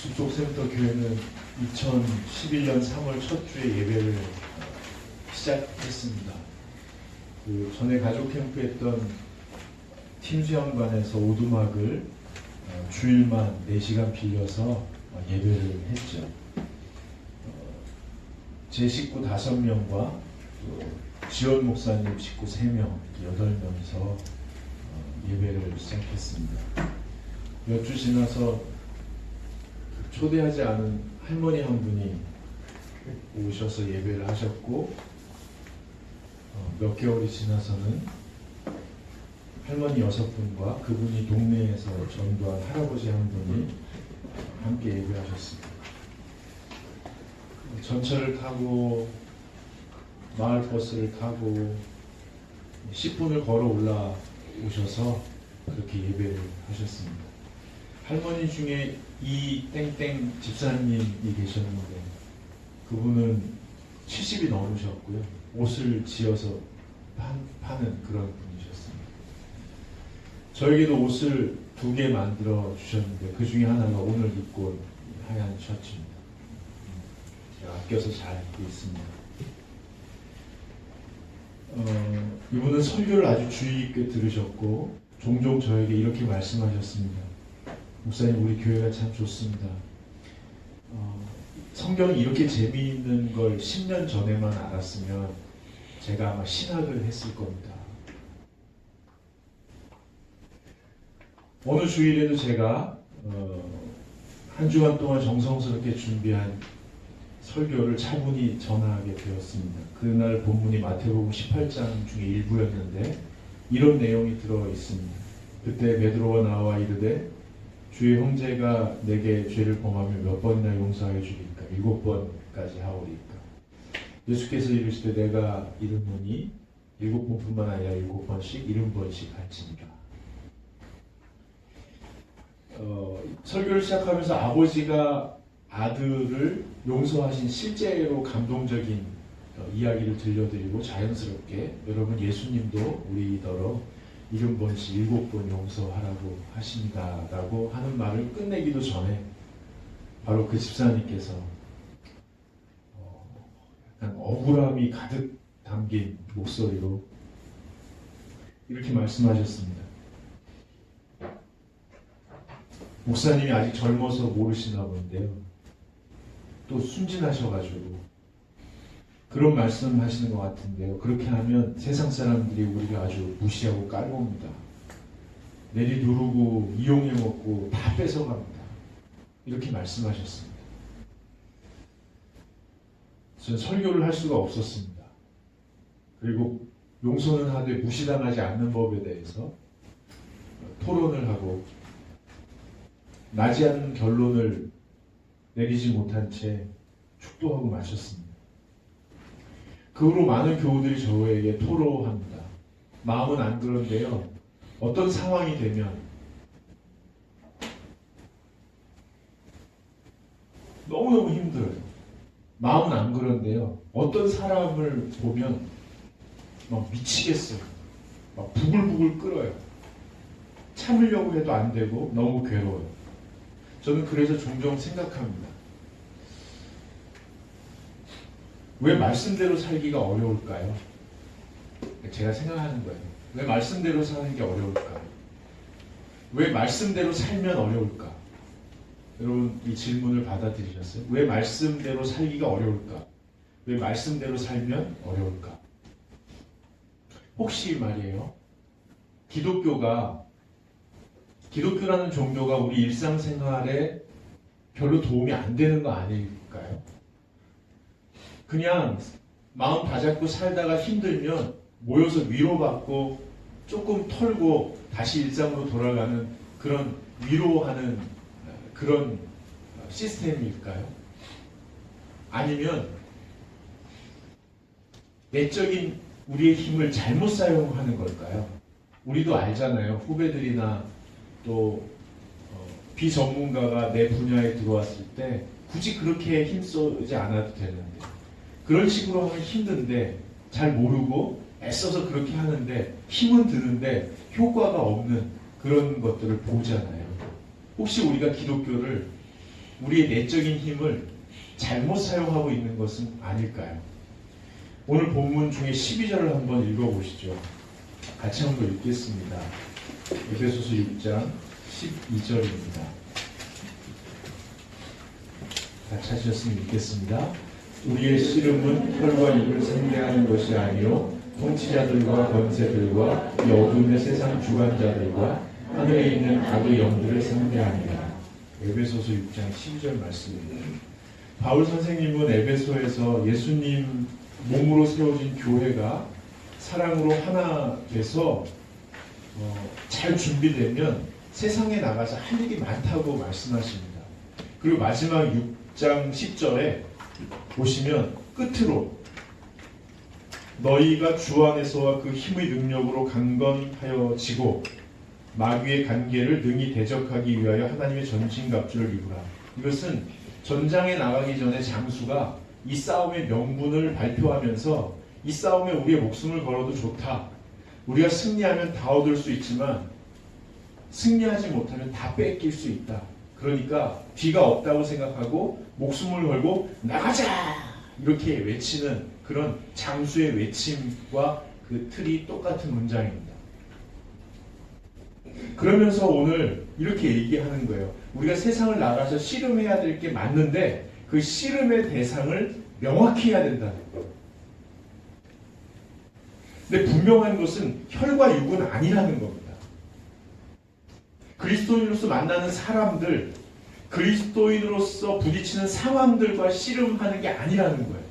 숲속센터 교회는 2011년 3월 첫 주에 예배를 시작했습니다. 그 전에 가족 캠프했던 팀 수양관에서 오두막을 주일만 4시간 빌려서 예배를 했죠. 제 식구 5명과 지원 목사님 식구 3명, 8명이서 예배를 시작했습니다. 몇 주 지나서 초대하지 않은 할머니 한 분이 오셔서 예배를 하셨고, 몇 개월이 지나서는 할머니 6분과 그분이 동네에서 전도한 할아버지 한 분이 함께 예배하셨습니다. 전철을 타고 마을버스를 타고 10분을 걸어 올라오셔서 그렇게 예배를 하셨습니다. 할머니 중에 이 땡땡 집사님이 계셨는데 그분은 70이 넘으셨고요. 옷을 지어서 파는 그런 분이셨습니다. 저에게도 옷을 2개 만들어 주셨는데 그 중에 하나가 오늘 입고 온 하얀 셔츠입니다. 제가 아껴서 잘 입고 있습니다. 이분은 설교를 아주 주의 깊게 들으셨고 종종 저에게 이렇게 말씀하셨습니다. 목사님, 우리 교회가 참 좋습니다. 성경이 이렇게 재미있는 걸 10년 전에만 알았으면 제가 아마 신학을 했을 겁니다. 어느 주일에도 제가 한 주간 동안 정성스럽게 준비한 설교를 차분히 전하게 되었습니다. 그날 본문이 마태복음 18장 중에 일부였는데 이런 내용이 들어 있습니다. 그때 베드로가 나와 이르되 주의 형제가 내게 죄를 범하면 몇 번이나 용서하여 주리까? 7번까지 하오리까? 예수께서 이르시되 내가 이르노니 7번뿐만 아니라 7번씩 70번씩 할지니라. 설교를 시작하면서 아버지가 아들을 용서하신 실제로 감동적인 이야기를 들려드리고 자연스럽게 여러분 예수님도 우리더러 70번씩 7번 용서하라고 하십니다 라고 하는 말을 끝내기도 전에 바로 그 집사님께서 약간 억울함이 가득 담긴 목소리로 이렇게 말씀하셨습니다. 목사님이 아직 젊어서 모르시나 본데요. 또 순진하셔가지고 그런 말씀 하시는 것 같은데요. 그렇게 하면 세상 사람들이 우리를 아주 무시하고 깔봅니다. 내리 누르고 이용해 먹고 다 뺏어갑니다. 이렇게 말씀하셨습니다. 저는 설교를 할 수가 없었습니다. 그리고 용서는 하되 무시당하지 않는 법에 대해서 토론을 하고 나지 않는 결론을 내리지 못한 채 축도하고 마쳤습니다. 그 후로 많은 교우들이 저에게 토로합니다. 마음은 안 그런데요. 어떤 상황이 되면 너무너무 힘들어요. 마음은 안 그런데요. 어떤 사람을 보면 막 미치겠어요. 막 부글부글 끓어요. 참으려고 해도 안 되고 너무 괴로워요. 저는 그래서 종종 생각합니다. 왜 말씀대로 살기가 어려울까요? 제가 생각하는 거예요. 왜 말씀대로 사는 게 어려울까? 왜 말씀대로 살면 어려울까? 여러분 이 질문을 받아들이셨어요? 왜 말씀대로 살기가 어려울까? 왜 말씀대로 살면 어려울까? 혹시 말이에요. 기독교라는 종교가 우리 일상생활에 별로 도움이 안 되는 거 아닐까요? 그냥 마음 다잡고 살다가 힘들면 모여서 위로받고 조금 털고 다시 일상으로 돌아가는 그런 위로하는 그런 시스템일까요? 아니면 내적인 우리의 힘을 잘못 사용하는 걸까요? 우리도 알잖아요. 후배들이나 또 비전문가가 내 분야에 들어왔을 때 굳이 그렇게 힘쓰지 않아도 되는데 그런 식으로 하면 힘든데 잘 모르고 애써서 그렇게 하는데 힘은 드는데 효과가 없는 그런 것들을 보잖아요. 혹시 우리가 기독교를 우리의 내적인 힘을 잘못 사용하고 있는 것은 아닐까요? 오늘 본문 중에 12절을 한번 읽어보시죠. 같이 한번 읽겠습니다. 에베소서 6장 12절입니다. 같이 하셨으면 읽겠습니다. 우리의 씨름은 혈과 육을 상대하는 것이 아니요 통치자들과 권세들과 이 어둠의 세상 주관자들과 하늘에 있는 악의 영들을 상대하니라. 에베소서 6장 12절 말씀입니다. 바울 선생님은 에베소에서 예수님 몸으로 세워진 교회가 사랑으로 하나 돼서 잘 준비되면 세상에 나가서 할 일이 많다고 말씀하십니다. 그리고 마지막 6장 10절에 보시면 끝으로 너희가 주 안에서와 그 힘의 능력으로 강건하여지고 마귀의 관계를 능히 대적하기 위하여 하나님의 전신갑주를 입으라. 이것은 전장에 나가기 전에 장수가 이 싸움의 명분을 발표하면서 이 싸움에 우리의 목숨을 걸어도 좋다. 우리가 승리하면 다 얻을 수 있지만 승리하지 못하면 다 뺏길 수 있다. 그러니까 뒤가 없다고 생각하고 목숨을 걸고 나가자! 이렇게 외치는 그런 장수의 외침과 그 틀이 똑같은 문장입니다. 그러면서 오늘 이렇게 얘기하는 거예요. 우리가 세상을 나가서 씨름해야 될 게 맞는데 그 씨름의 대상을 명확히 해야 된다는 거예요. 근데 분명한 것은 혈과 육은 아니라는 겁니다. 그리스도인으로서 만나는 사람들, 그리스도인으로서 부딪히는 상황들과 씨름하는 게 아니라는 거예요.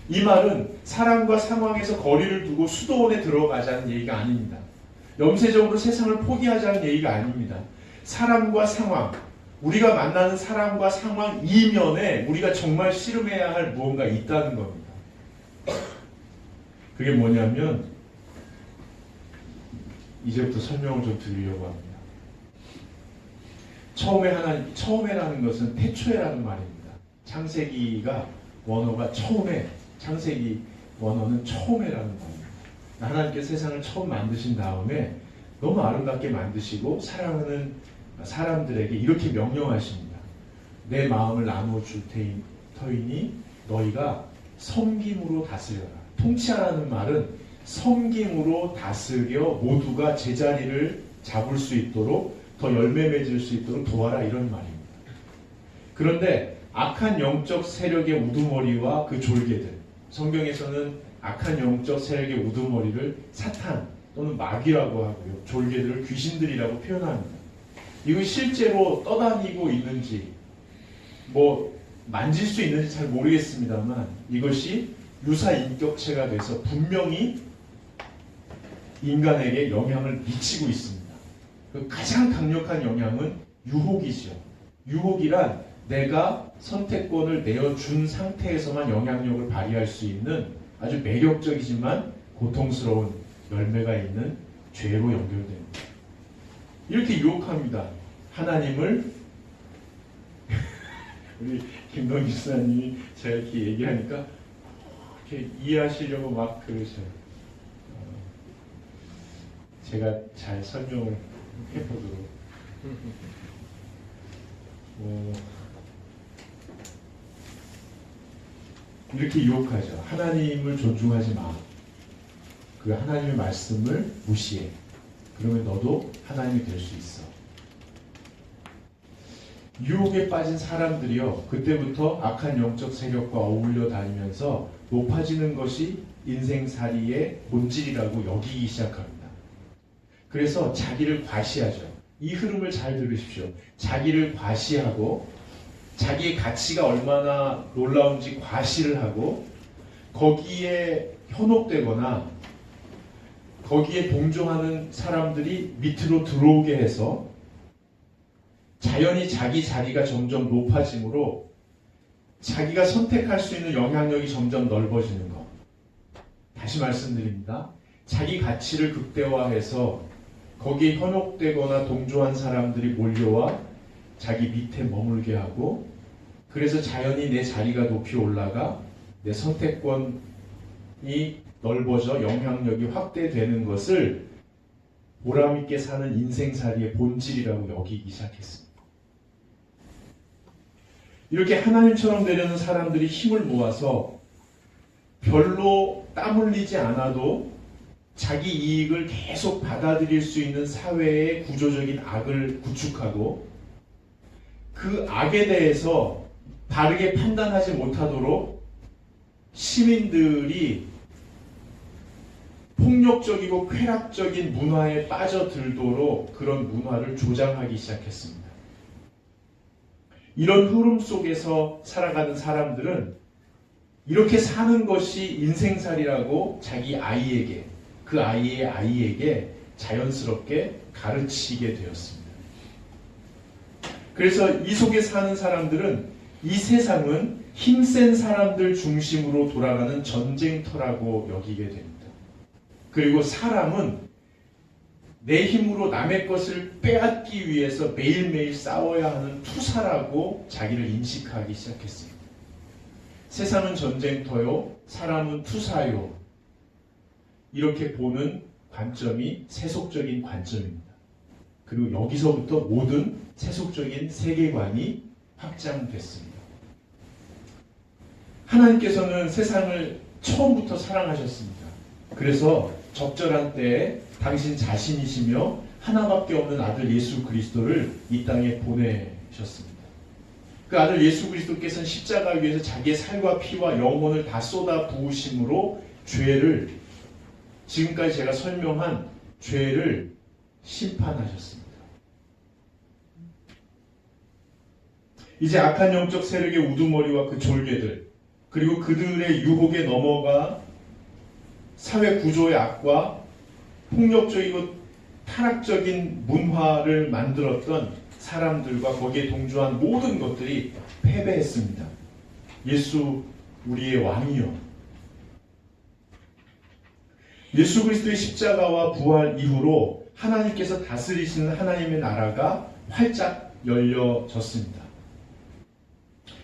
이 말은 사람과 상황에서 거리를 두고 수도원에 들어가자는 얘기가 아닙니다. 염세적으로 세상을 포기하자는 얘기가 아닙니다. 사람과 상황, 우리가 만나는 사람과 상황 이면에 우리가 정말 씨름해야 할 무언가 있다는 겁니다. 그게 뭐냐면 이제부터 설명을 좀 드리려고 합니다. 처음에라는 것은 태초에라는 말입니다. 창세기가 원어가 처음에, 창세기 원어는 처음에라는 말입니다. 하나님께서 세상을 처음 만드신 다음에 너무 아름답게 만드시고 사랑하는 사람들에게 이렇게 명령하십니다. 내 마음을 나누어 줄 터이니 너희가 섬김으로 다스려라. 통치하라는 말은 섬김으로 다스려 모두가 제자리를 잡을 수 있도록 더 열매 맺을 수 있도록 도와라 이런 말입니다. 그런데 악한 영적 세력의 우두머리와 그 졸개들, 성경에서는 악한 영적 세력의 우두머리를 사탄 또는 마귀라고 하고요. 졸개들을 귀신들이라고 표현합니다. 이거 실제로 떠다니고 있는지 만질 수 있는지 잘 모르겠습니다만 이것이 유사인격체가 돼서 분명히 인간에게 영향을 미치고 있습니다. 그 가장 강력한 영향은 유혹이죠. 유혹이란 내가 선택권을 내어준 상태에서만 영향력을 발휘할 수 있는 아주 매력적이지만 고통스러운 열매가 있는 죄로 연결됩니다. 이렇게 유혹합니다. 하나님을 우리 김동희 집사님이 제가 이렇게 얘기하니까 이렇게 이해하시려고 막 그러셔요. 제가 잘 설명을 해보도록. 이렇게 유혹하죠. 하나님을 존중하지 마. 그 하나님의 말씀을 무시해. 그러면 너도 하나님이 될 수 있어. 유혹에 빠진 사람들이요, 그때부터 악한 영적 세력과 어울려 다니면서 높아지는 것이 인생살이의 본질이라고 여기기 시작합니다. 그래서 자기를 과시하죠. 이 흐름을 잘 들으십시오. 자기를 과시하고 자기의 가치가 얼마나 놀라운지 과시를 하고 거기에 현혹되거나 거기에 동조하는 사람들이 밑으로 들어오게 해서 자연히 자기 자리가 점점 높아지므로 자기가 선택할 수 있는 영향력이 점점 넓어지는 것. 다시 말씀드립니다. 자기 가치를 극대화해서 거기에 현혹되거나 동조한 사람들이 몰려와 자기 밑에 머물게 하고 그래서 자연히 내 자리가 높이 올라가 내 선택권이 넓어져 영향력이 확대되는 것을 보람있게 사는 인생살이의 본질이라고 여기기 시작했습니다. 이렇게 하나님처럼 되려는 사람들이 힘을 모아서 별로 땀 흘리지 않아도 자기 이익을 계속 받아들일 수 있는 사회의 구조적인 악을 구축하고 그 악에 대해서 바르게 판단하지 못하도록 시민들이 폭력적이고 쾌락적인 문화에 빠져들도록 그런 문화를 조장하기 시작했습니다. 이런 흐름 속에서 살아가는 사람들은 이렇게 사는 것이 인생살이라고 자기 아이에게, 그 아이의 아이에게 자연스럽게 가르치게 되었습니다. 그래서 이 속에 사는 사람들은 이 세상은 힘센 사람들 중심으로 돌아가는 전쟁터라고 여기게 됩니다. 그리고 사람은 내 힘으로 남의 것을 빼앗기 위해서 매일매일 싸워야 하는 투사라고 자기를 인식하기 시작했습니다. 세상은 전쟁터요, 사람은 투사요. 이렇게 보는 관점이 세속적인 관점입니다. 그리고 여기서부터 모든 세속적인 세계관이 확장됐습니다. 하나님께서는 세상을 처음부터 사랑하셨습니다. 그래서 적절한 때에 당신 자신이시며 하나밖에 없는 아들 예수 그리스도를 이 땅에 보내셨습니다. 그 아들 예수 그리스도께서는 십자가 위에서 자기의 살과 피와 영혼을 다 쏟아 부으심으로 죄를, 지금까지 제가 설명한 죄를 심판하셨습니다. 이제 악한 영적 세력의 우두머리와 그 졸개들, 그리고 그들의 유혹에 넘어가 사회 구조의 악과 폭력적이고 타락적인 문화를 만들었던 사람들과 거기에 동조한 모든 것들이 패배했습니다. 예수 우리의 왕이요. 예수 그리스도의 십자가와 부활 이후로 하나님께서 다스리시는 하나님의 나라가 활짝 열려졌습니다.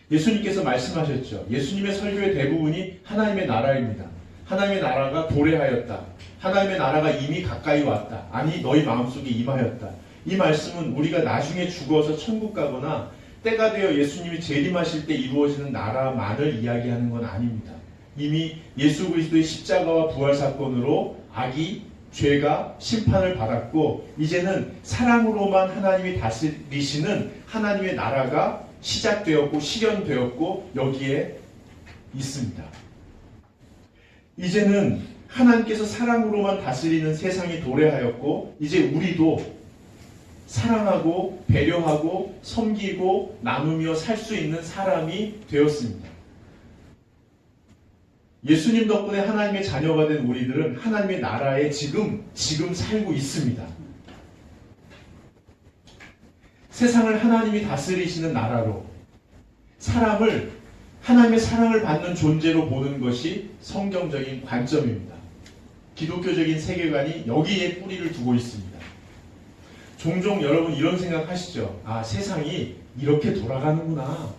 예수님께서 말씀하셨죠. 예수님의 설교의 대부분이 하나님의 나라입니다. 하나님의 나라가 도래하였다. 하나님의 나라가 이미 가까이 왔다. 아니 너희 마음속에 임하였다. 이 말씀은 우리가 나중에 죽어서 천국 가거나 때가 되어 예수님이 재림하실 때 이루어지는 나라만을 이야기하는 건 아닙니다. 이미 예수 그리스도의 십자가와 부활 사건으로 악이, 죄가 심판을 받았고 이제는 사랑으로만 하나님이 다스리시는 하나님의 나라가 시작되었고 실현되었고 여기에 있습니다. 이제는 하나님께서 사랑으로만 다스리는 세상이 도래하였고 이제 우리도 사랑하고 배려하고 섬기고 나누며 살 수 있는 사람이 되었습니다. 예수님 덕분에 하나님의 자녀가 된 우리들은 하나님의 나라에 지금 살고 있습니다. 세상을 하나님이 다스리시는 나라로 사람을 하나님의 사랑을 받는 존재로 보는 것이 성경적인 관점입니다. 기독교적인 세계관이 여기에 뿌리를 두고 있습니다. 종종 여러분 이런 생각 하시죠? 아, 세상이 이렇게 돌아가는구나.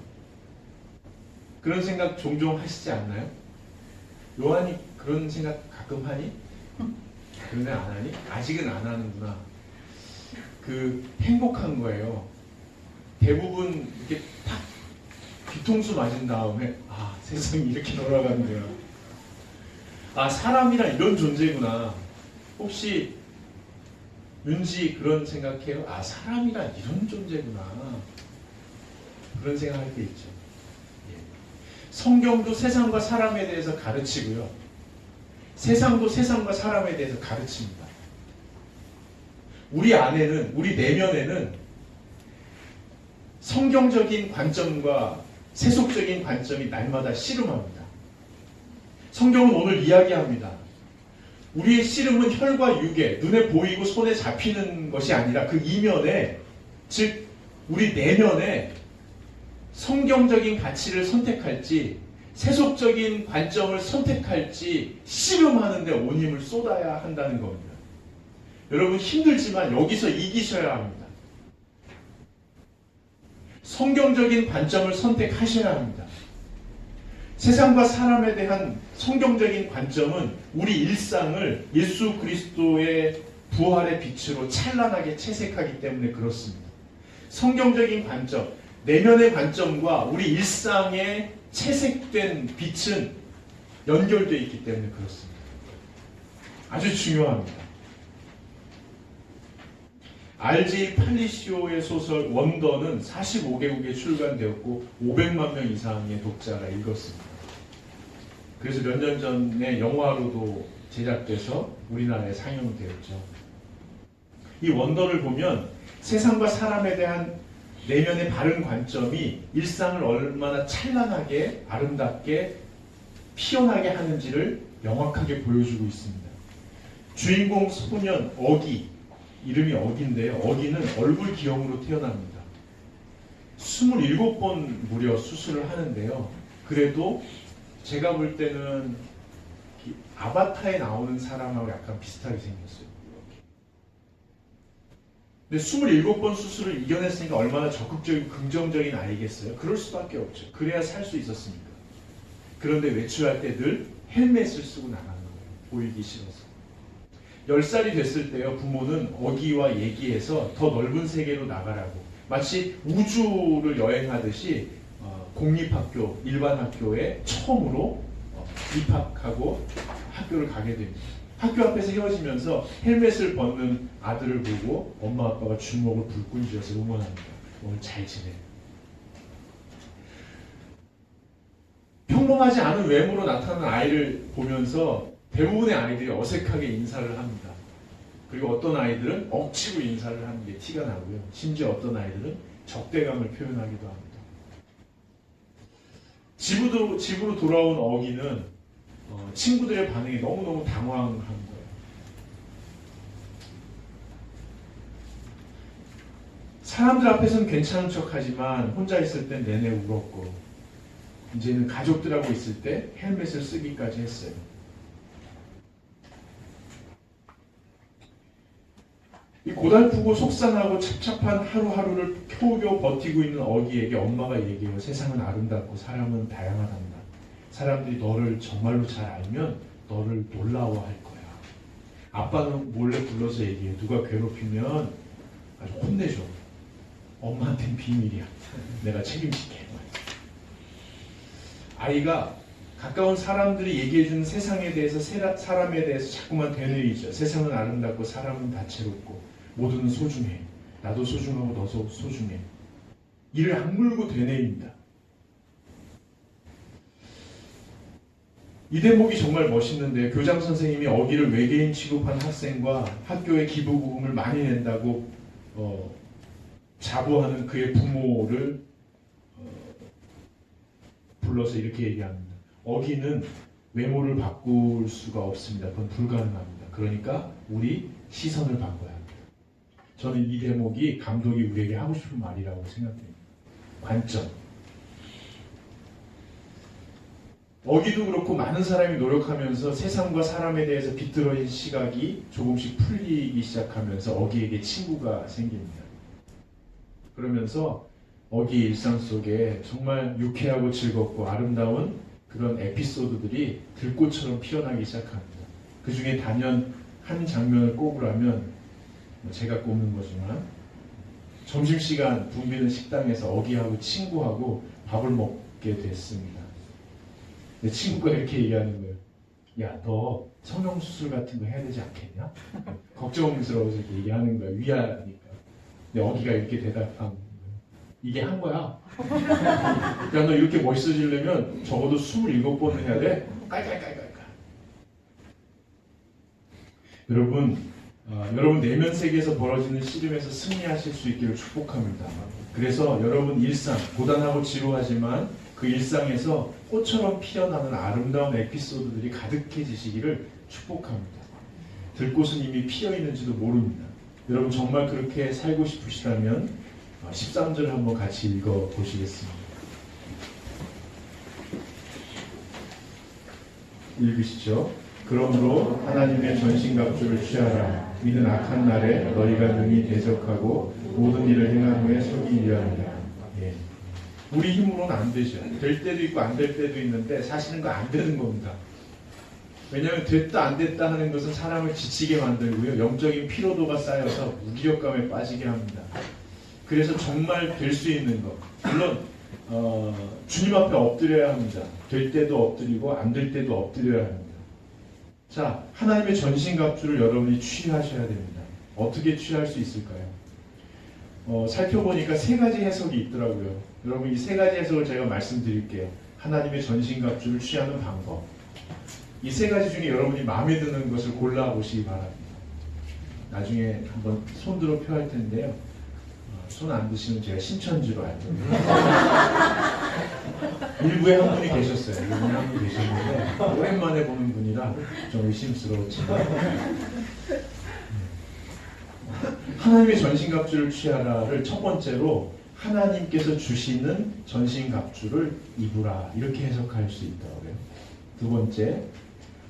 그런 생각 종종 하시지 않나요? 요한이 그런 생각 가끔 하니? 그런데 안 하니? 아직은 안 하는구나. 행복한 거예요. 대부분 이렇게 탁 뒤통수 맞은 다음에 아, 세상이 이렇게 돌아가는구나. 아, 사람이란 이런 존재구나. 혹시 윤지 그런 생각해요? 아, 사람이란 이런 존재구나. 그런 생각할 때 있죠. 예. 성경도 세상과 사람에 대해서 가르치고요. 세상도 세상과 사람에 대해서 가르칩니다. 우리 안에는, 우리 내면에는 성경적인 관점과 세속적인 관점이 날마다 씨름합니다. 성경은 오늘 이야기합니다. 우리의 씨름은 혈과 육에, 눈에 보이고 손에 잡히는 것이 아니라 그 이면에, 즉 우리 내면에 성경적인 가치를 선택할지 세속적인 관점을 선택할지 씨름하는데 온 힘을 쏟아야 한다는 겁니다. 여러분 힘들지만 여기서 이기셔야 합니다. 성경적인 관점을 선택하셔야 합니다. 세상과 사람에 대한 성경적인 관점은 우리 일상을 예수 그리스도의 부활의 빛으로 찬란하게 채색하기 때문에 그렇습니다. 성경적인 관점, 내면의 관점과 우리 일상의 채색된 빛은 연결되어 있기 때문에 그렇습니다. 아주 중요합니다. R.J. 팔리시오의 소설 원더는 45개국에 출간되었고 500만 명 이상의 독자가 읽었습니다. 그래서 몇 년 전에 영화로도 제작돼서 우리나라에 상영되었죠. 이 원더를 보면 세상과 사람에 대한 내면의 바른 관점이 일상을 얼마나 찬란하게 아름답게 피어나게 하는지를 명확하게 보여주고 있습니다. 주인공 소년 어기, 이름이 어기인데요. 어기는 얼굴 기형으로 태어납니다. 27번 무려 수술을 하는데요. 그래도 제가 볼 때는 아바타에 나오는 사람하고 약간 비슷하게 생겼어요. 근데 27번 수술을 이겨냈으니까 얼마나 적극적이고 긍정적인 아이겠어요? 그럴 수밖에 없죠. 그래야 살 수 있었습니다. 그런데 외출할 때 늘 헬멧을 쓰고 나가는 거예요. 보이기 싫어서. 10살이 됐을 때요, 부모는 어기와 얘기해서 더 넓은 세계로 나가라고, 마치 우주를 여행하듯이 공립학교, 일반 학교에 처음으로 입학하고 학교를 가게 됩니다. 학교 앞에서 헤어지면서 헬멧을 벗는 아들을 보고 엄마 아빠가 주먹을 불끈 쥐어서 응원합니다. 오늘 잘 지내. 평범하지 않은 외모로 나타나는 아이를 보면서 대부분의 아이들이 어색하게 인사를 합니다. 그리고 어떤 아이들은 억지로 인사를 하는 게 티가 나고요. 심지어 어떤 아이들은 적대감을 표현하기도 합니다. 집으로 돌아온 어기는 친구들의 반응이 너무너무 당황한 거예요. 사람들 앞에서는 괜찮은 척하지만 혼자 있을 땐 내내 울었고, 이제는 가족들하고 있을 때 헬멧을 쓰기까지 했어요. 이 고달프고 속상하고 착잡한 하루하루를 겨우겨우 버티고 있는 어기에게 엄마가 얘기해요. 세상은 아름답고 사람은 다양하단다. 사람들이 너를 정말로 잘 알면 너를 놀라워할 거야. 아빠는 몰래 불러서 얘기해. 누가 괴롭히면 아주 혼내줘. 엄마한테는 비밀이야. 내가 책임질게. 아이가 가까운 사람들이 얘기해주는 세상에 대해서, 사람에 대해서 자꾸만 되뇌이죠. 세상은 아름답고 사람은 다채롭고 모두는 소중해. 나도 소중하고 너도 소중해. 이를 악물고 되뇌입니다. 이 대목이 정말 멋있는데, 교장 선생님이 어기를 외계인 취급한 학생과 학교에 기부금을 많이 낸다고 자부하는 그의 부모를 불러서 이렇게 얘기합니다. 어기는 외모를 바꿀 수가 없습니다. 그건 불가능합니다. 그러니까 우리 시선을 바꿔야 합니다. 저는 이 대목이 감독이 우리에게 하고 싶은 말이라고 생각합니다. 관점. 어기도 그렇고 많은 사람이 노력하면서 세상과 사람에 대해서 비뚤어진 시각이 조금씩 풀리기 시작하면서 어기에게 친구가 생깁니다. 그러면서 어기의 일상 속에 정말 유쾌하고 즐겁고 아름다운 그런 에피소드들이 들꽃처럼 피어나기 시작합니다. 그 중에 단연 한 장면을 꼽으라면, 제가 꼽는 거지만, 점심시간 붐비는 식당에서 어기하고 친구하고 밥을 먹게 됐습니다. 내 친구가 이렇게 얘기하는 거예요. 야, 너 성형수술 같은 거 해야 되지 않겠냐? 걱정스러워서 이렇게 얘기하는 거야. 위하니까. 근데 어기가 이렇게 대답한, 이게 한 거야. 야, 너 이렇게 멋있어지려면 적어도 27번은 해야 돼. 깔깔깔깔깔. 여러분 내면 세계에서 벌어지는 씨름에서 승리하실 수 있기를 축복합니다. 그래서 여러분 일상, 고단하고 지루하지만 그 일상에서 꽃처럼 피어나는 아름다운 에피소드들이 가득해지시기를 축복합니다. 들꽃은 이미 피어 있는지도 모릅니다. 여러분 정말 그렇게 살고 싶으시다면 13절 한번 같이 읽어 보시겠습니다. 읽으시죠. 그러므로 하나님의 전신갑주를 취하라. 이는 악한 날에 너희가 능히 대적하고 모든 일을 행한 후에 서기 위함이라. 예. 우리 힘으로는 안 되죠. 될 때도 있고 안 될 때도 있는데 사실은 그거 안 되는 겁니다. 왜냐하면 됐다 안 됐다 하는 것은 사람을 지치게 만들고요. 영적인 피로도가 쌓여서 무기력감에 빠지게 합니다. 그래서 정말 될 수 있는 것. 물론 주님 앞에 엎드려야 합니다. 될 때도 엎드리고 안 될 때도 엎드려야 합니다. 자, 하나님의 전신갑주를 여러분이 취하셔야 됩니다. 어떻게 취할 수 있을까요? 살펴보니까 세 가지 해석이 있더라고요. 여러분 이 세 가지 해석을 제가 말씀드릴게요. 하나님의 전신갑주를 취하는 방법. 이 세 가지 중에 여러분이 마음에 드는 것을 골라보시기 바랍니다. 나중에 한번 손들어 표할 텐데요. 손 안 드시면 제가 신천지로 알 겁니다. 일부에 한 분이 계셨어요. 일부에 한 분이 계셨는데 오랜만에 보는 분이라 좀 의심스러웠지만 하나님의 전신갑주를 취하라를 첫 번째로 하나님께서 주시는 전신갑주를 입으라 이렇게 해석할 수 있다고요. 두 번째,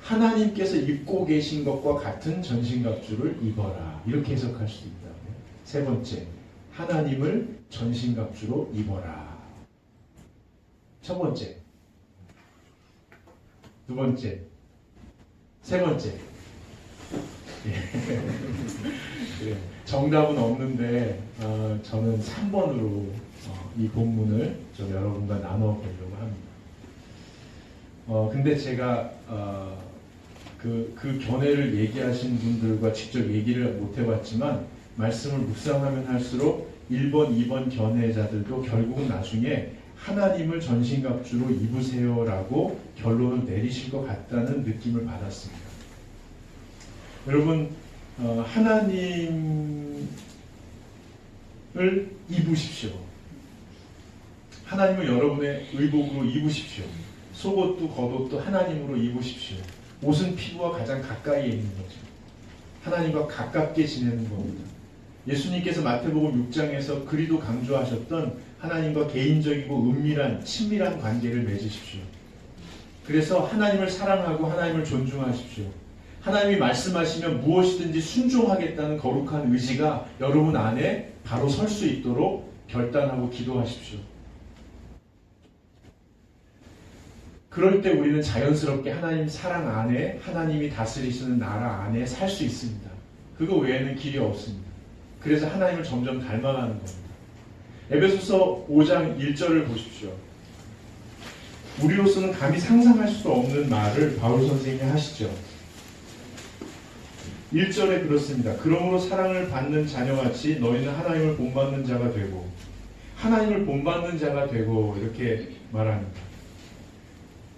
하나님께서 입고 계신 것과 같은 전신갑주를 입어라 이렇게 해석할 수 있다고요. 세 번째, 하나님을 전신갑주로 입어라. 첫 번째, 두 번째, 세 번째. 예. 정답은 없는데 저는 3번으로 이 본문을 좀 여러분과 나눠보려고 합니다. 근데 제가 그 견해를 얘기하신 분들과 직접 얘기를 못 해봤지만 말씀을 묵상하면 할수록 1번, 2번 견해자들도 결국은 나중에 하나님을 전신갑주로 입으세요라고 결론을 내리실 것 같다는 느낌을 받았습니다. 여러분 하나님을 입으십시오. 하나님을 여러분의 의복으로 입으십시오. 속옷도 겉옷도 하나님으로 입으십시오. 옷은 피부와 가장 가까이에 있는 거죠. 하나님과 가깝게 지내는 겁니다. 예수님께서 마태복음 6장에서 그리도 강조하셨던 하나님과 개인적이고 은밀한 친밀한 관계를 맺으십시오. 그래서 하나님을 사랑하고 하나님을 존중하십시오. 하나님이 말씀하시면 무엇이든지 순종하겠다는 거룩한 의지가 여러분 안에 바로 설 수 있도록 결단하고 기도하십시오. 그럴 때 우리는 자연스럽게 하나님 사랑 안에 하나님이 다스리시는 나라 안에 살 수 있습니다. 그거 외에는 길이 없습니다. 그래서 하나님을 점점 닮아가는 겁니다. 에베소서 5장 1절을 보십시오. 우리로서는 감히 상상할 수 없는 말을 바울 선생님이 하시죠. 1절에 그렇습니다. 그러므로 사랑을 받는 자녀같이 너희는 하나님을 본받는 자가 되고 하나님을 본받는 자가 되고 이렇게 말합니다.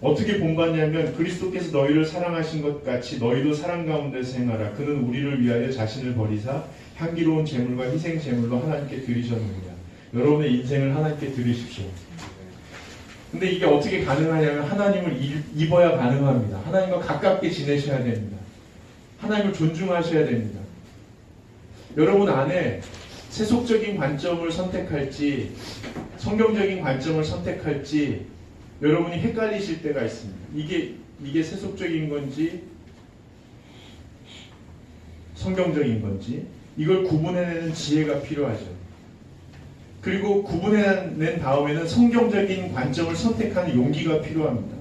어떻게 본받냐면 그리스도께서 너희를 사랑하신 것 같이 너희도 사랑 가운데서 행하라. 그는 우리를 위하여 자신을 버리사 향기로운 제물과 희생 제물로 하나님께 드리셨느니라. 여러분의 인생을 하나님께 드리십시오. 근데 이게 어떻게 가능하냐면 하나님을 입어야 가능합니다. 하나님과 가깝게 지내셔야 됩니다. 하나님을 존중하셔야 됩니다. 여러분 안에 세속적인 관점을 선택할지 성경적인 관점을 선택할지 여러분이 헷갈리실 때가 있습니다. 이게 세속적인 건지 성경적인 건지 이걸 구분해내는 지혜가 필요하죠. 그리고 구분해낸 다음에는 성경적인 관점을 선택하는 용기가 필요합니다.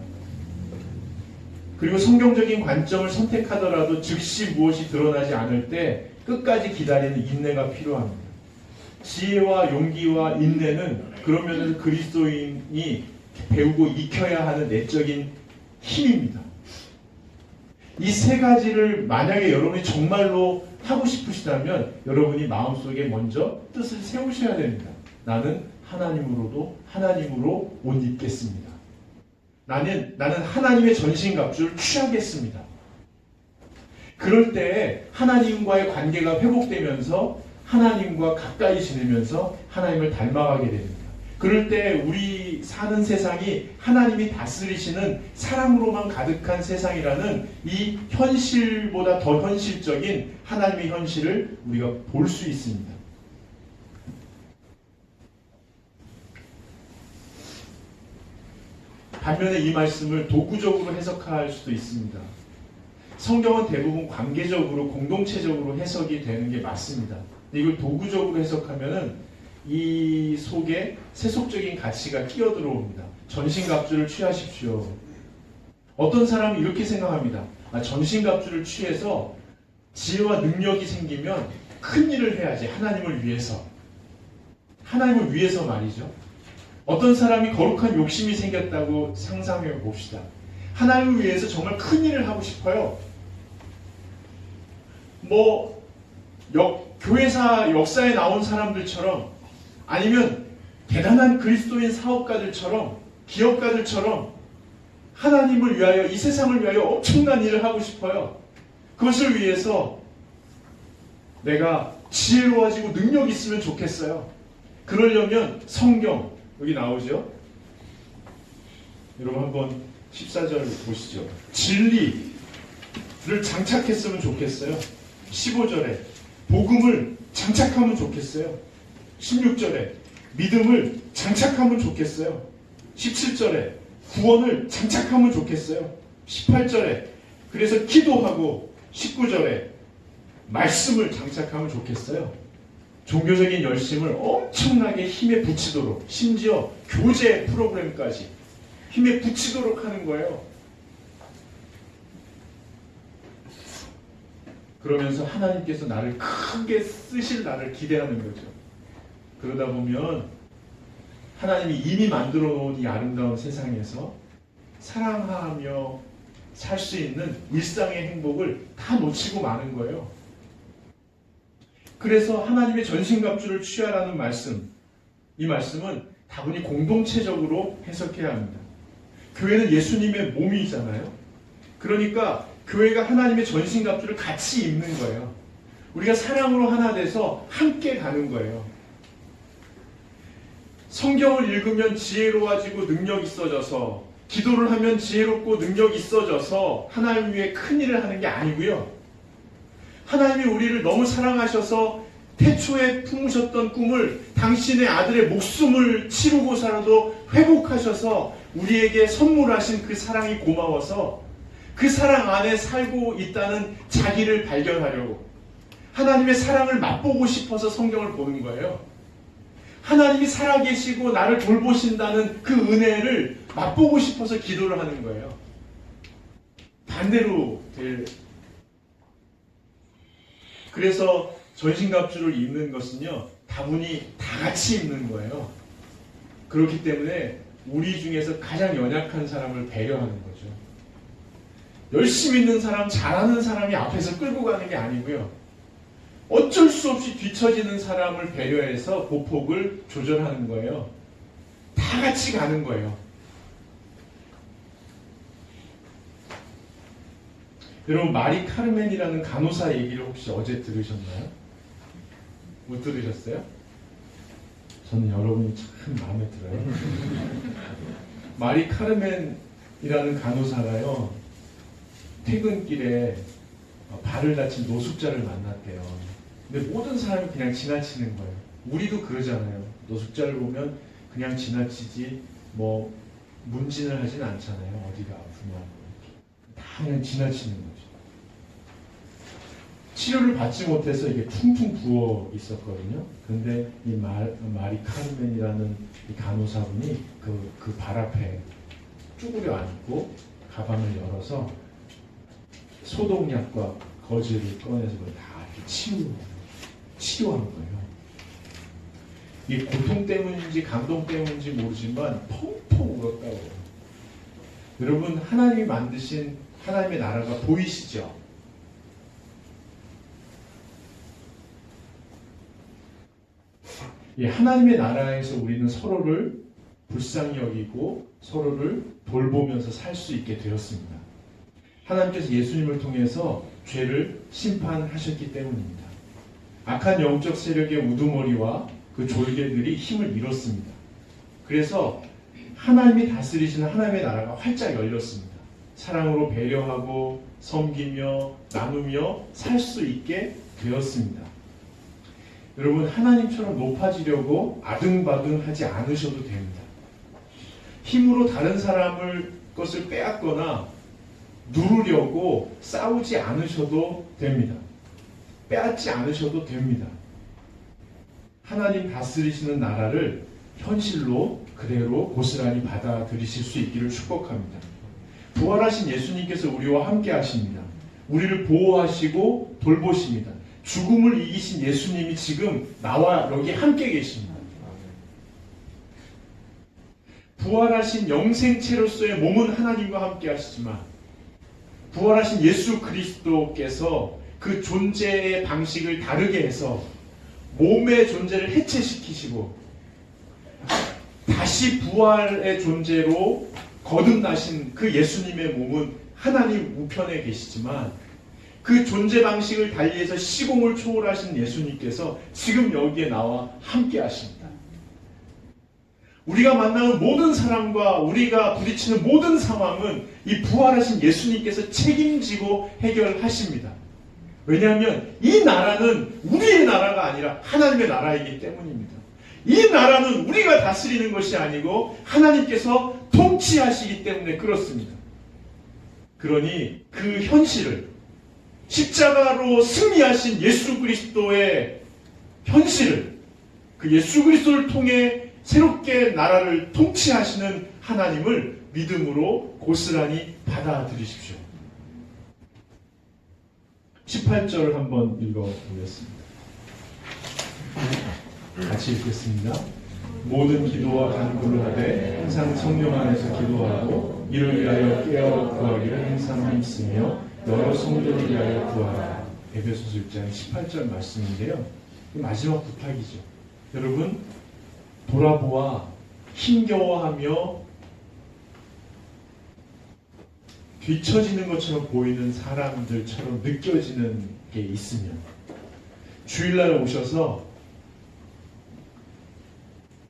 그리고 성경적인 관점을 선택하더라도 즉시 무엇이 드러나지 않을 때 끝까지 기다리는 인내가 필요합니다. 지혜와 용기와 인내는 그러면 그리스도인이 배우고 익혀야 하는 내적인 힘입니다. 이 세 가지를 만약에 여러분이 정말로 하고 싶으시다면 여러분이 마음속에 먼저 뜻을 세우셔야 됩니다. 나는 하나님으로 옷 입겠습니다. 나는 하나님의 전신갑주를 취하겠습니다. 그럴 때 하나님과의 관계가 회복되면서 하나님과 가까이 지내면서 하나님을 닮아가게 됩니다. 그럴 때 우리 사는 세상이 하나님이 다스리시는 사랑으로만 가득한 세상이라는 이 현실보다 더 현실적인 하나님의 현실을 우리가 볼 수 있습니다. 반면에 이 말씀을 도구적으로 해석할 수도 있습니다. 성경은 대부분 관계적으로 공동체적으로 해석이 되는 게 맞습니다. 근데 이걸 도구적으로 해석하면은 이 속에 세속적인 가치가 끼어들어옵니다. 전신갑주를 취하십시오. 어떤 사람은 이렇게 생각합니다. 전신갑주를 취해서 지혜와 능력이 생기면 큰 일을 해야지 하나님을 위해서. 하나님을 위해서 말이죠. 어떤 사람이 거룩한 욕심이 생겼다고 상상해 봅시다. 하나님을 위해서 정말 큰 일을 하고 싶어요. 교회사 역사에 나온 사람들처럼, 아니면 대단한 그리스도인 사업가들처럼, 기업가들처럼 하나님을 위하여, 이 세상을 위하여 엄청난 일을 하고 싶어요. 그것을 위해서 내가 지혜로워지고 능력이 있으면 좋겠어요. 그러려면 성경, 여기 나오죠? 여러분 한번 14절 보시죠. 진리를 장착했으면 좋겠어요. 15절에 복음을 장착하면 좋겠어요. 16절에 믿음을 장착하면 좋겠어요. 17절에 구원을 장착하면 좋겠어요. 18절에 그래서 기도하고, 19절에 말씀을 장착하면 좋겠어요. 종교적인 열심을 엄청나게 힘에 붙이도록, 심지어 교제 프로그램까지 힘에 붙이도록 하는 거예요. 그러면서 하나님께서 나를 크게 쓰실 날을 기대하는 거죠. 그러다 보면 하나님이 이미 만들어 놓은 이 아름다운 세상에서 사랑하며 살 수 있는 일상의 행복을 다 놓치고 마는 거예요. 그래서 하나님의 전신갑주를 취하라는 말씀, 이 말씀은 다분히 공동체적으로 해석해야 합니다. 교회는 예수님의 몸이잖아요. 그러니까 교회가 하나님의 전신갑주를 같이 입는 거예요. 우리가 사랑으로 하나 돼서 함께 가는 거예요. 성경을 읽으면 지혜로워지고 능력이 있어져서, 기도를 하면 지혜롭고 능력이 있어져서 하나님 위해 큰 일을 하는 게 아니고요. 하나님이 우리를 너무 사랑하셔서 태초에 품으셨던 꿈을 당신의 아들의 목숨을 치르고서라도 회복하셔서 우리에게 선물하신 그 사랑이 고마워서 그 사랑 안에 살고 있다는 자기를 발견하려고, 하나님의 사랑을 맛보고 싶어서 성경을 보는 거예요. 하나님이 살아계시고 나를 돌보신다는 그 은혜를 맛보고 싶어서 기도를 하는 거예요. 반대로 그래서 전신갑주를 입는 것은요, 다분히 다 같이 입는 거예요. 그렇기 때문에 우리 중에서 가장 연약한 사람을 배려하는 거죠. 열심히 있는 사람, 잘하는 사람이 앞에서 끌고 가는 게 아니고요. 어쩔 수 없이 뒤처지는 사람을 배려해서 보폭을 조절하는 거예요. 다 같이 가는 거예요. 여러분, 마리 카르멘이라는 간호사 얘기를 혹시 어제 들으셨나요? 못 들으셨어요? 저는 여러분이 참 마음에 들어요. 마리 카르멘이라는 간호사가요, 퇴근길에 발을 다친 노숙자를 만났대요. 근데 모든 사람이 그냥 지나치는 거예요. 우리도 그러잖아요. 노숙자를 보면 그냥 지나치지 문진을 하진 않잖아요. 어디가 아프냐고. 다 그냥 지나치는 거죠. 치료를 받지 못해서 이게 퉁퉁 부어 있었거든요. 근데 이 마리 카르멘이라는 이 간호사분이 그 발 앞에 쭈그려 앉고 가방을 열어서 소독약과 거즈를 꺼내서 그걸 다 이렇게 치료한 거예요. 이 고통 때문인지 감동 때문인지 모르지만 펑펑 울었다고. 여러분, 하나님이 만드신 하나님의 나라가 보이시죠? 하나님의 나라에서 우리는 서로를 불쌍히 여기고 서로를 돌보면서 살 수 있게 되었습니다. 하나님께서 예수님을 통해서 죄를 심판하셨기 때문입니다. 악한 영적 세력의 우두머리와 그 졸개들이 힘을 잃었습니다. 그래서 하나님이 다스리시는 하나님의 나라가 활짝 열렸습니다. 사랑으로 배려하고 섬기며 나누며 살 수 있게 되었습니다. 여러분, 하나님처럼 높아지려고 아등바등하지 않으셔도 됩니다. 힘으로 다른 사람을 것을 빼앗거나 누르려고 싸우지 않으셔도 됩니다. 빼앗지 않으셔도 됩니다. 하나님 다스리시는 나라를 현실로 그대로 고스란히 받아들이실 수 있기를 축복합니다. 부활하신 예수님께서 우리와 함께 하십니다. 우리를 보호하시고 돌보십니다. 죽음을 이기신 예수님이 지금 나와 여기 함께 계십니다. 부활하신 영생체로서의 몸은 하나님과 함께 하시지만 부활하신 예수 그리스도께서 그 존재의 방식을 다르게 해서 몸의 존재를 해체시키시고 다시 부활의 존재로 거듭나신 그 예수님의 몸은 하나님 우편에 계시지만 그 존재 방식을 달리해서 시공을 초월하신 예수님께서 지금 여기에 나와 함께 하십니다. 우리가 만나는 모든 사람과 우리가 부딪히는 모든 상황은 이 부활하신 예수님께서 책임지고 해결하십니다. 왜냐하면 이 나라는 우리의 나라가 아니라 하나님의 나라이기 때문입니다. 이 나라는 우리가 다스리는 것이 아니고 하나님께서 통치하시기 때문에 그렇습니다. 그러니 그 현실을 십자가로 승리하신 예수 그리스도의 현실을 그 예수 그리스도를 통해 새롭게 나라를 통치하시는 하나님을 믿음으로 고스란히 받아들이십시오. 18절을 한번 읽어보겠습니다. 같이 읽겠습니다. 모든 기도와 간구를 하되 항상 성령 안에서 기도하고 이를 위하여 깨어 구하기를 항상 힘쓰며 여러 성도를 위하여 구하라. 에베소서 1장 18절 말씀인데요. 마지막 부탁이죠. 여러분 돌아보아 힘겨워하며 뒤처지는 것처럼 보이는 사람들처럼 느껴지는 게 있으면 주일날 오셔서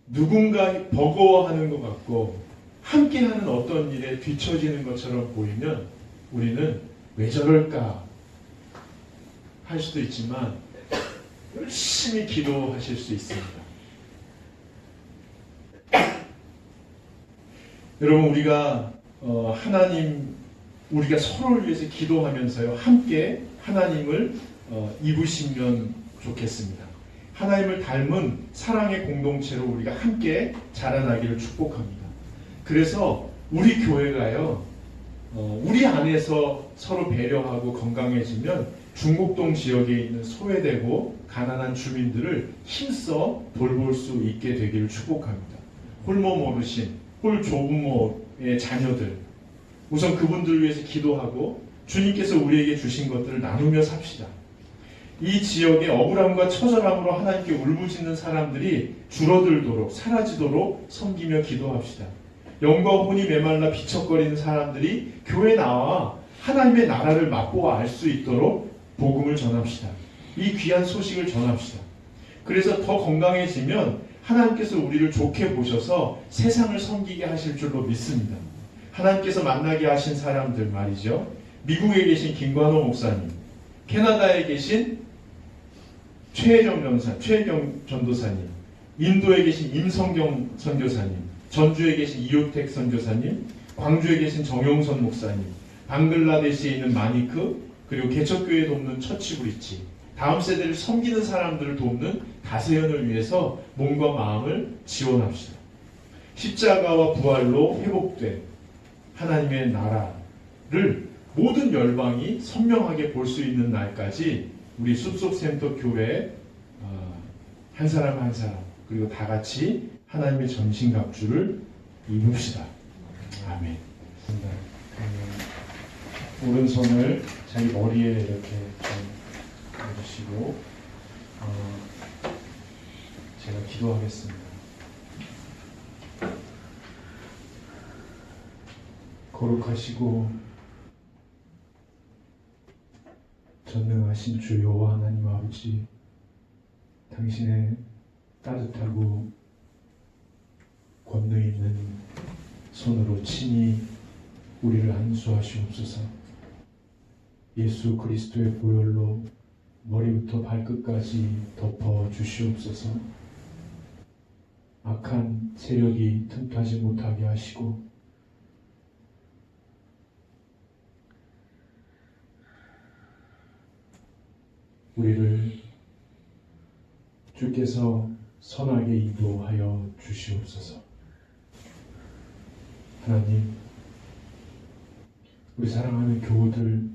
누군가 버거워하는 것 같고 함께하는 어떤 일에 뒤처지는 것처럼 보이면 우리는 왜 저럴까 할 수도 있지만 열심히 기도하실 수 있습니다. 여러분 우리가 우리가 서로를 위해서 기도하면서요 함께 하나님을 입으시면 좋겠습니다. 하나님을 닮은 사랑의 공동체로 우리가 함께 자라나기를 축복합니다. 그래서 우리 교회가요 우리 안에서 서로 배려하고 건강해지면 중곡동 지역에 있는 소외되고 가난한 주민들을 힘써 돌볼 수 있게 되기를 축복합니다. 홀몸 어르신, 홀조부모의 자녀들 우선 그분들을 위해서 기도하고 주님께서 우리에게 주신 것들을 나누며 삽시다. 이 지역의 억울함과 처절함으로 하나님께 울부짖는 사람들이 줄어들도록 사라지도록 섬기며 기도합시다. 영과 혼이 메말라 비척거리는 사람들이 교회에 나와 하나님의 나라를 맛보아 알 수 있도록 복음을 전합시다. 이 귀한 소식을 전합시다. 그래서 더 건강해지면 하나님께서 우리를 좋게 보셔서 세상을 섬기게 하실 줄로 믿습니다. 하나님께서 만나게 하신 사람들 말이죠. 미국에 계신 김관호 목사님, 캐나다에 계신 최혜경 전도사님, 인도에 계신 임성경 선교사님, 전주에 계신 이효택 선교사님, 광주에 계신 정용선 목사님, 방글라데시에 있는 마니크, 그리고 개척교회 돕는 처치브리치, 다음 세대를 섬기는 사람들을 돕는 다세연을 위해서 몸과 마음을 지원합시다. 십자가와 부활로 회복된 하나님의 나라를 모든 열방이 선명하게 볼 수 있는 날까지 우리 숲속센터 교회 한 사람 한 사람 그리고 다 같이 하나님의 전신갑주를 입읍시다. 아멘. 오른손을 자기 머리에 이렇게 좀 해주시고 제가 기도하겠습니다. 거룩하시고 전능하신 주 여호와 하나님 아버지, 당신의 따뜻하고 권능 있는 손으로 친히 우리를 안수하시옵소서. 예수 그리스도의 보혈로 머리부터 발끝까지 덮어 주시옵소서. 악한 세력이 틈타지 못하게 하시고 우리를 주께서 선하게 인도하여 주시옵소서. 하나님, 우리 사랑하는 교우들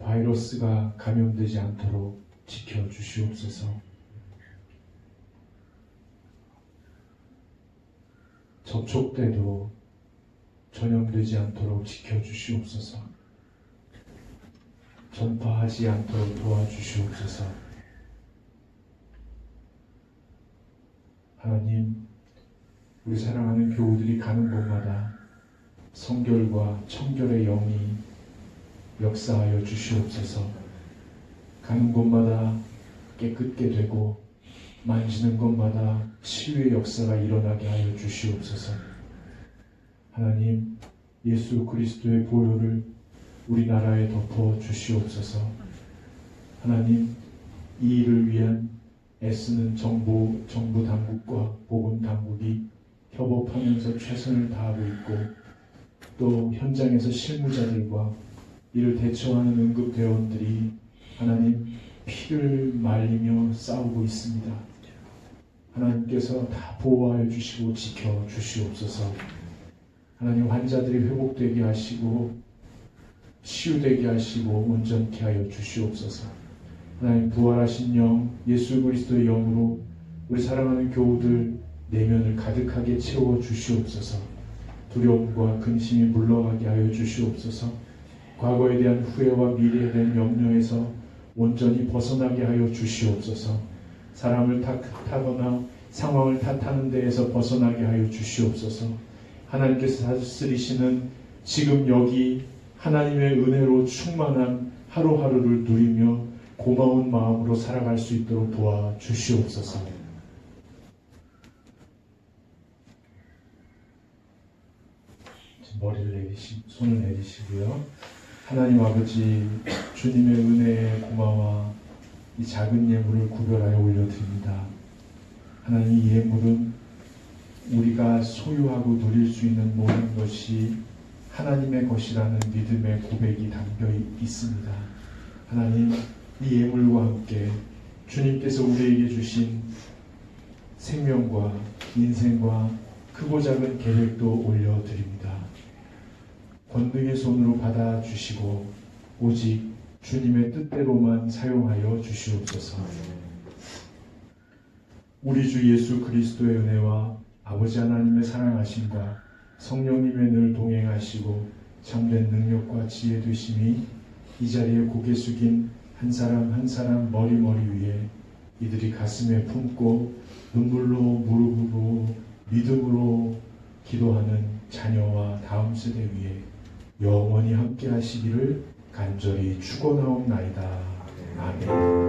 바이러스가 감염되지 않도록 지켜주시옵소서. 접촉돼도 전염되지 않도록 지켜주시옵소서. 전파하지 않도록 도와주시옵소서. 하나님, 우리 사랑하는 교우들이 가는 곳마다 성결과 청결의 영이 역사하여 주시옵소서. 가는 곳마다 깨끗게 되고 만지는 곳마다 치유의 역사가 일어나게 하여 주시옵소서. 하나님, 예수 그리스도의 보혈을 우리나라에 덮어 주시옵소서. 하나님, 이 일을 위한 애쓰는 정부 당국과 보건 당국이 협업하면서 최선을 다하고 있고, 또 현장에서 실무자들과 이를 대처하는 응급대원들이 하나님 피를 말리며 싸우고 있습니다. 하나님께서 다 보호하여 주시고 지켜 주시옵소서. 하나님, 환자들이 회복되게 하시고 치유되게 하시고 온전케 하여 주시옵소서. 하나님, 부활하신 영 예수 그리스도의 영으로 우리 사랑하는 교우들 내면을 가득하게 채워 주시옵소서. 두려움과 근심이 물러가게 하여 주시옵소서. 과거에 대한 후회와 미래에 대한 염려에서 온전히 벗어나게 하여 주시옵소서. 사람을 탓하거나 상황을 탓하는 데에서 벗어나게 하여 주시옵소서. 하나님께서 다스리시는 지금 여기 하나님의 은혜로 충만한 하루하루를 누리며 고마운 마음으로 살아갈 수 있도록 도와주시옵소서. 머리를 손을 내리시고요. 하나님 아버지, 주님의 은혜의 고마와 이 작은 예물을 구별하여 올려드립니다. 하나님, 이 예물은 우리가 소유하고 누릴 수 있는 모든 것이 하나님의 것이라는 믿음의 고백이 담겨 있습니다. 하나님, 이 예물과 함께 주님께서 우리에게 주신 생명과 인생과 크고 작은 계획도 올려드립니다. 권능의 손으로 받아주시고 오직 주님의 뜻대로만 사용하여 주시옵소서. 우리 주 예수 그리스도의 은혜와 아버지 하나님의 사랑하심과 성령님의 늘 동행하시고 참된 능력과 지혜 되심이 이 자리에 고개 숙인 한 사람 한 사람 머리 위에 이들이 가슴에 품고 눈물로 무릎으로 믿음으로 기도하는 자녀와 다음 세대 위에 영원히 함께 하시기를 간절히 축원하옵나이다. 아멘.